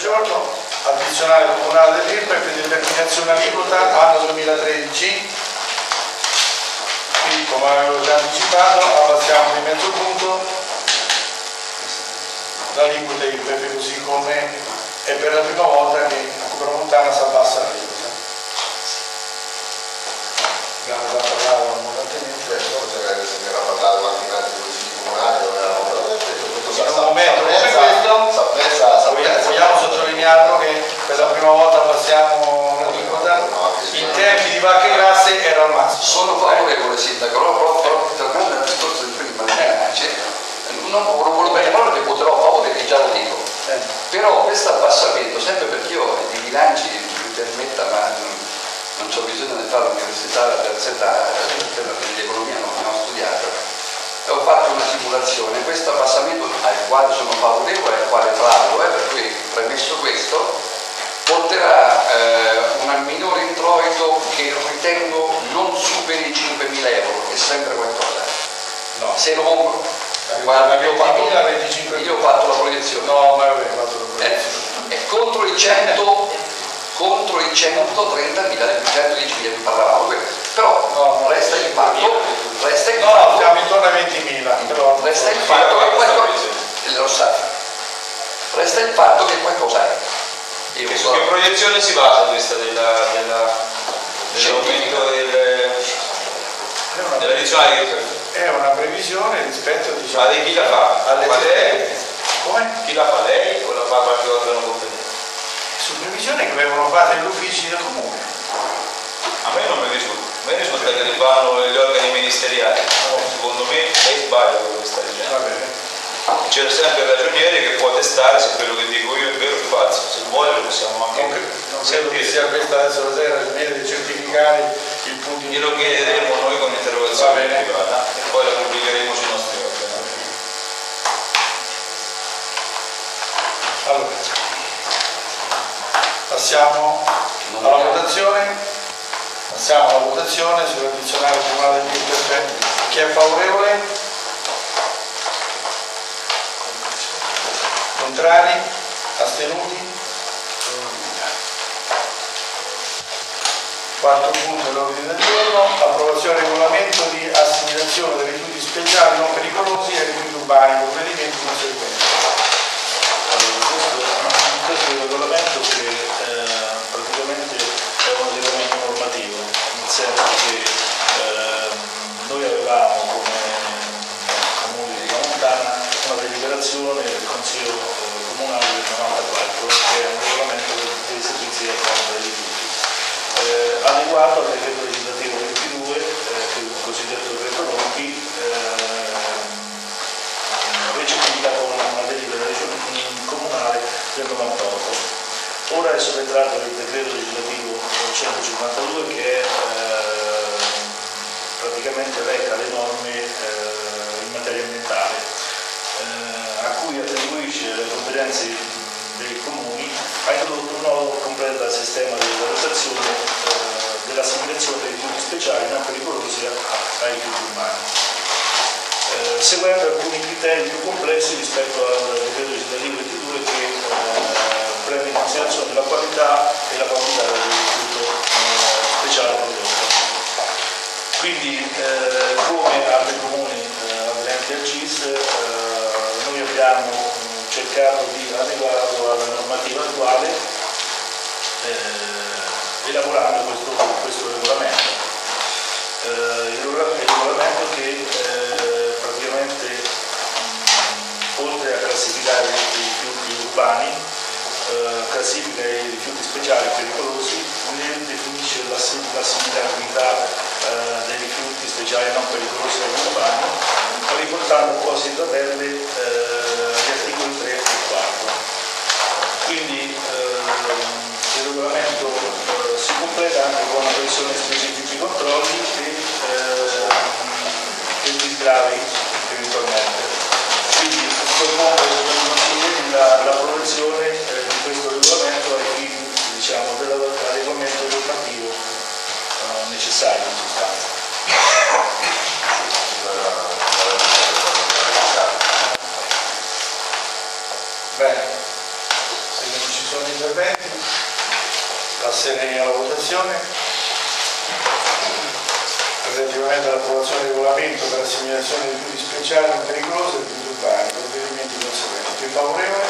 giorno, addizionale comunale dell'IRPEF per determinazione aliquota anno 2013. Qui, come avevo già anticipato, abbassiamo di mezzo punto l'aliquota IRPEF, così come è per la prima volta che a Cupra Montana si abbassa l'aliquota. Abbiamo già parlato abbondantemente. Se ne era parlato anche in altri consigli comunali, non era in un momento come questo vogliamo sottolinearlo che per la prima volta passiamo l'aliquota in tempi di vacche grasse era al massimo. Sono favorevole, sindaco, però tornando al discorso di prima, non volevo bene parlare che voterò a favore, che già lo dico. Però questo abbassamento, sempre perché io di bilanci mi permetta, ma non c'ho bisogno di fare l'università alla terza età, di economia non ho studiato. Ho fatto una simulazione, questo abbassamento al quale sono favorevole, al quale plaudo, per cui premesso questo, porterà un minore introito che ritengo non superi i 5.000 euro, che è sempre qualcosa. No. Se lo compro, guarda, io ho fatto la proiezione. No, ma avevo fatto la proiezione. È contro i 130.000 del 110.000 di parlavamo, però resta il fatto, no, siamo intorno a 20.000, però resta il fatto che qualcosa lo sa, resta il fatto che qualcosa è. Su che proiezione si basa questa dell'aumento dell'addizionale IRPEF? È una previsione rispetto, diciamo, Ma di chi la fa? alle lei? Come? Chi la fa, lei o la fa qualche organo competente? Su previsioni che vengono fatte negli uffici del comune. A me non mi risulta. A me risulta che li fanno gli organi ministeriali. Secondo me lei sbaglia quello che sta dicendo. Va bene. C'è sempre il ragioniere che può testare se quello che dico io è vero o falso. Se vuole lo possiamo anche Non credo che sia questa adesso la sera di certificare il punto di glielo chiederemo noi con interrogazione privata e poi la pubblicheremo sui nostri organi. Allora, passiamo alla votazione. Passiamo alla votazione sull'addizionale comunale di IRPEF. Chi è favorevole? Contrari? Astenuti? Quarto punto dell'ordine del giorno, approvazione del regolamento di assimilazione dei rifiuti speciali non pericolosi ai rifiuti urbani, provvedimenti conseguenti. Questo è un regolamento che praticamente è un regolamento normativo, nel senso che noi avevamo come Comune di Montana una deliberazione del Consiglio Comunale del 94 che è un regolamento dei servizi di raccolta dei rifiuti adeguato al decreto legislativo 22 che è il cosiddetto decreto Ronchi, recepita con una delibera comunale del 98. Ora è subentrato il decreto legislativo 152 che praticamente reca le norme in materia ambientale, a cui attribuisce le competenze dei comuni, ha introdotto un nuovo completo sistema di valutazione dell'assimilazione dei rifiuti speciali non pericolosi ai rifiuti umani, seguendo alcuni criteri più complessi rispetto al decreto legislativo 22 che prende in considerazione la qualità e la quantità del rifiuto speciale prodotto. Quindi, come altri comuni aderenti al CIS, noi abbiamo cercato di adeguarlo alla normativa attuale elaborando questo regolamento. Il regolamento che praticamente oltre a classificare i rifiuti urbani classifica i rifiuti speciali pericolosi, ne definisce l'assimilabilità dei rifiuti speciali non pericolosi agli urbani, riportando apposite tabelle gli articoli 3 e 4. Quindi il regolamento si completa anche con una previsione di specifici controlli e di sgravi eventualmente. Quindi propongo l'approvazione di questo regolamento ai fini, diciamo, dell'adeguamento normativo necessario in sostanza. Bene, se non ci sono interventi. Passerei alla votazione. Relativamente all'approvazione del regolamento per l'assegnazione di rifiuti speciali non pericolosi e rifiuti urbani, provvedimenti conseguenti. Chi è favorevole?